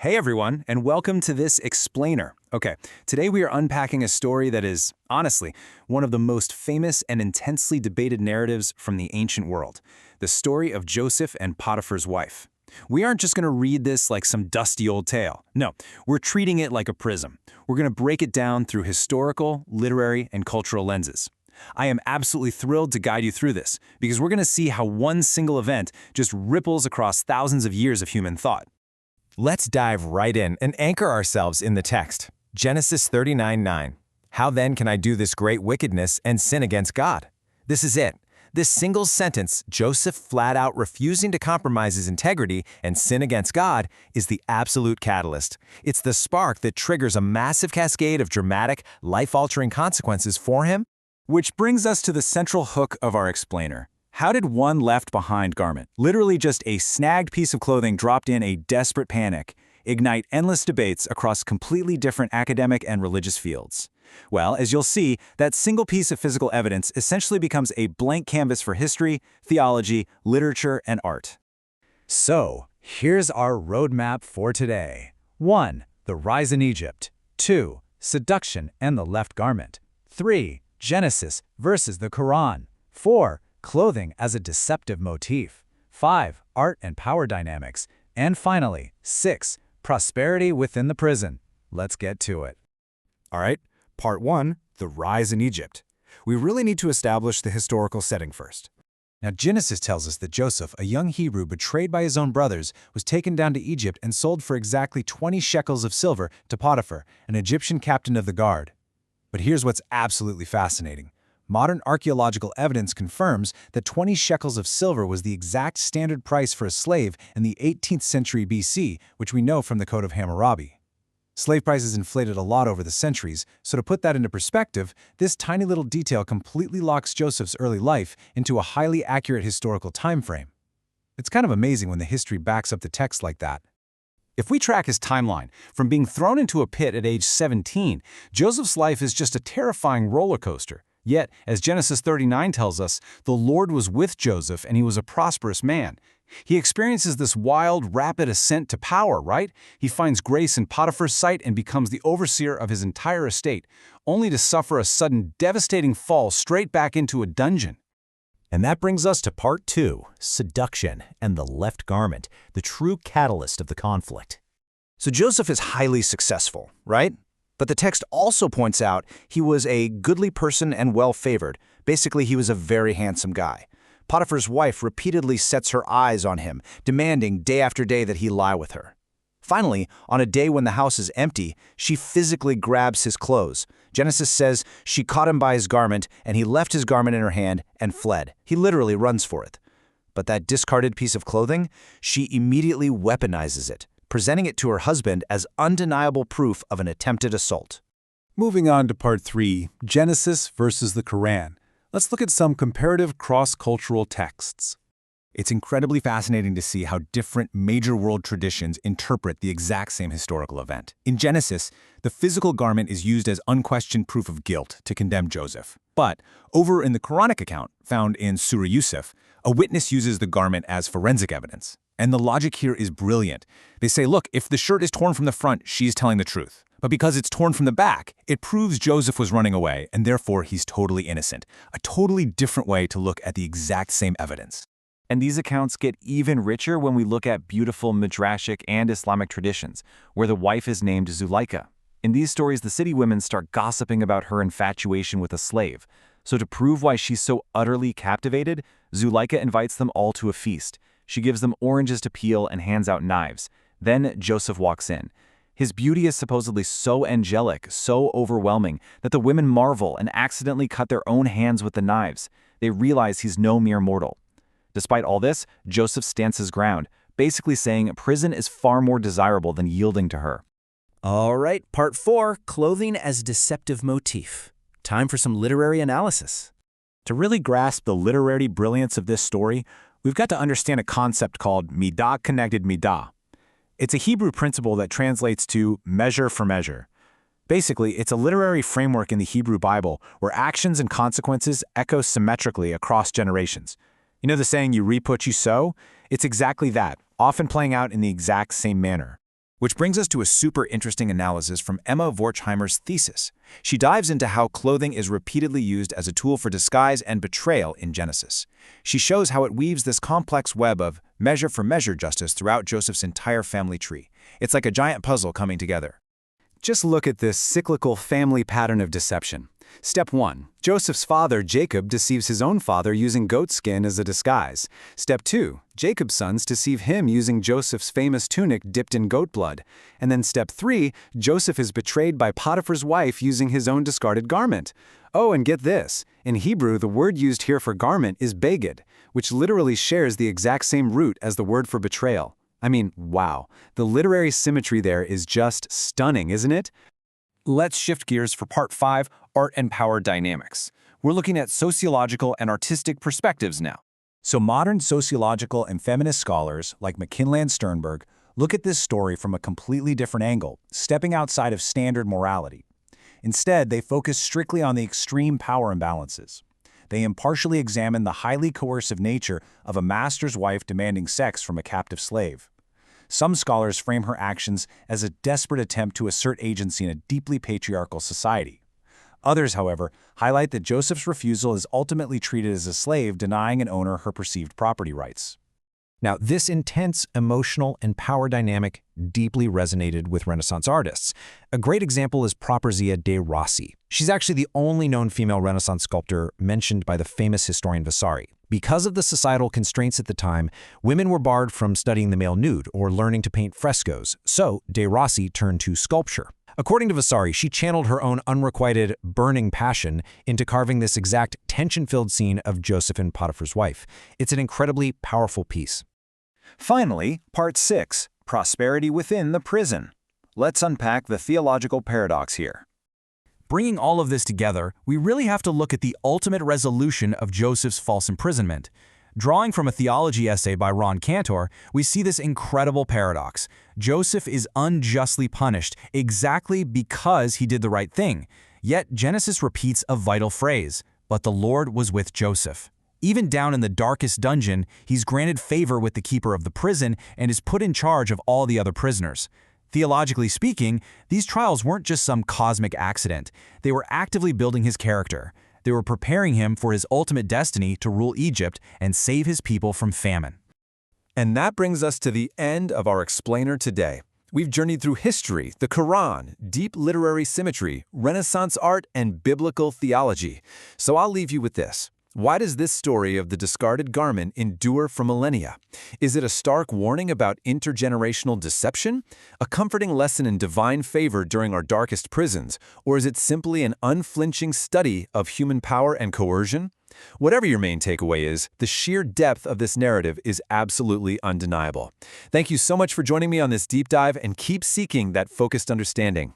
Hey everyone, and welcome to this explainer. Okay, today we are unpacking a story that is, honestly, one of the most famous and intensely debated narratives from the ancient world. The story of Joseph and Potiphar's wife. We aren't just going to read this like some dusty old tale. No, we're treating it like a prism. We're going to break it down through historical, literary, and cultural lenses. I am absolutely thrilled to guide you through this, because we're going to see how one single event just ripples across thousands of years of human thought. Let's dive right in and anchor ourselves in the text. Genesis 39:9. How then can I do this great wickedness and sin against God? This is it. This single sentence, Joseph flat out refusing to compromise his integrity and sin against God, is the absolute catalyst. It's the spark that triggers a massive cascade of dramatic, life-altering consequences for him. Which brings us to the central hook of our explainer. How did one left-behind garment, literally just a snagged piece of clothing dropped in a desperate panic, ignite endless debates across completely different academic and religious fields? Well, as you'll see, that single piece of physical evidence essentially becomes a blank canvas for history, theology, literature, and art. So, here's our roadmap for today. 1. The rise in Egypt. 2. Seduction and the left garment. 3. Genesis versus the Quran. 4. Clothing as a deceptive motif. 5. Art and power dynamics. And finally, 6. Prosperity within the prison. Let's get to it. All right, part 1, the rise in Egypt. We really need to establish the historical setting first. Now, Genesis tells us that Joseph, a young Hebrew betrayed by his own brothers, was taken down to Egypt and sold for exactly 20 shekels of silver to Potiphar, an Egyptian captain of the guard. But here's what's absolutely fascinating. Modern archaeological evidence confirms that 20 shekels of silver was the exact standard price for a slave in the 18th century BC, which we know from the Code of Hammurabi. Slave prices inflated a lot over the centuries, so to put that into perspective, this tiny little detail completely locks Joseph's early life into a highly accurate historical time frame. It's kind of amazing when the history backs up the text like that. If we track his timeline, from being thrown into a pit at age 17, Joseph's life is just a terrifying roller coaster. Yet, as Genesis 39 tells us, the Lord was with Joseph and he was a prosperous man. He experiences this wild, rapid ascent to power, right? He finds grace in Potiphar's sight and becomes the overseer of his entire estate, only to suffer a sudden, devastating fall straight back into a dungeon. And that brings us to part 2, seduction and the left garment, the true catalyst of the conflict. So Joseph is highly successful, right? But the text also points out he was a goodly person and well-favored. Basically, he was a very handsome guy. Potiphar's wife repeatedly sets her eyes on him, demanding day after day that he lie with her. Finally, on a day when the house is empty, she physically grabs his clothes. Genesis says she caught him by his garment, and he left his garment in her hand and fled. He literally runs for it. But that discarded piece of clothing, she immediately weaponizes it, presenting it to her husband as undeniable proof of an attempted assault. Moving on to part 3, Genesis versus the Quran. Let's look at some comparative cross-cultural texts. It's incredibly fascinating to see how different major world traditions interpret the exact same historical event. In Genesis, the physical garment is used as unquestioned proof of guilt to condemn Joseph. But over in the Quranic account, found in Surah Yusuf, a witness uses the garment as forensic evidence. And the logic here is brilliant. They say, look, if the shirt is torn from the front, she's telling the truth. But because it's torn from the back, it proves Joseph was running away, and therefore he's totally innocent. A totally different way to look at the exact same evidence. And these accounts get even richer when we look at beautiful Midrashic and Islamic traditions, where the wife is named Zuleika. In these stories, the city women start gossiping about her infatuation with a slave. So to prove why she's so utterly captivated, Zuleika invites them all to a feast. She gives them oranges to peel and hands out knives. Then Joseph walks in. His beauty is supposedly so angelic, so overwhelming, that the women marvel and accidentally cut their own hands with the knives. They realize he's no mere mortal. Despite all this, Joseph stands his ground, basically saying prison is far more desirable than yielding to her. All right, part 4, clothing as deceptive motif. Time for some literary analysis. To really grasp the literary brilliance of this story, we've got to understand a concept called midah connected midah. It's a Hebrew principle that translates to measure for measure. Basically, it's a literary framework in the Hebrew Bible where actions and consequences echo symmetrically across generations. You know the saying, you reap what you sow? It's exactly that, often playing out in the exact same manner. Which brings us to a super interesting analysis from Emma Vorchheimer's thesis. She dives into how clothing is repeatedly used as a tool for disguise and betrayal in Genesis. She shows how it weaves this complex web of measure-for-measure justice throughout Joseph's entire family tree. It's like a giant puzzle coming together. Just look at this cyclical family pattern of deception. Step 1. Joseph's father, Jacob, deceives his own father using goat skin as a disguise. Step 2. Jacob's sons deceive him using Joseph's famous tunic dipped in goat blood. And then step 3. Joseph is betrayed by Potiphar's wife using his own discarded garment. Oh, and get this. In Hebrew, the word used here for garment is beged, which literally shares the exact same root as the word for betrayal. I mean, wow. The literary symmetry there is just stunning, isn't it? Let's shift gears for Part 5, Art and Power Dynamics. We're looking at sociological and artistic perspectives now. So modern sociological and feminist scholars, like McKinley and Sternberg, look at this story from a completely different angle, stepping outside of standard morality. Instead, they focus strictly on the extreme power imbalances. They impartially examine the highly coercive nature of a master's wife demanding sex from a captive slave. Some scholars frame her actions as a desperate attempt to assert agency in a deeply patriarchal society. Others, however, highlight that Joseph's refusal is ultimately treated as a slave, denying an owner her perceived property rights. Now, this intense emotional and power dynamic deeply resonated with Renaissance artists. A great example is Properzia de Rossi. She's actually the only known female Renaissance sculptor mentioned by the famous historian Vasari. Because of the societal constraints at the time, women were barred from studying the male nude or learning to paint frescoes, so de Rossi turned to sculpture. According to Vasari, she channeled her own unrequited, burning passion into carving this exact tension-filled scene of Joseph and Potiphar's wife. It's an incredibly powerful piece. Finally, Part 6, Prosperity Within the Prison. Let's unpack the theological paradox here. Bringing all of this together, we really have to look at the ultimate resolution of Joseph's false imprisonment. Drawing from a theology essay by Ron Cantor, we see this incredible paradox. Joseph is unjustly punished exactly because he did the right thing. Yet Genesis repeats a vital phrase, "But the Lord was with Joseph." Even down in the darkest dungeon, he's granted favor with the keeper of the prison and is put in charge of all the other prisoners. Theologically speaking, these trials weren't just some cosmic accident. They were actively building his character. They were preparing him for his ultimate destiny to rule Egypt and save his people from famine. And that brings us to the end of our explainer today. We've journeyed through history, the Quran, deep literary symmetry, Renaissance art, and biblical theology. So I'll leave you with this. Why does this story of the discarded garment endure for millennia? Is it a stark warning about intergenerational deception? A comforting lesson in divine favor during our darkest prisons? Or is it simply an unflinching study of human power and coercion? Whatever your main takeaway is, the sheer depth of this narrative is absolutely undeniable. Thank you so much for joining me on this deep dive, and keep seeking that focused understanding.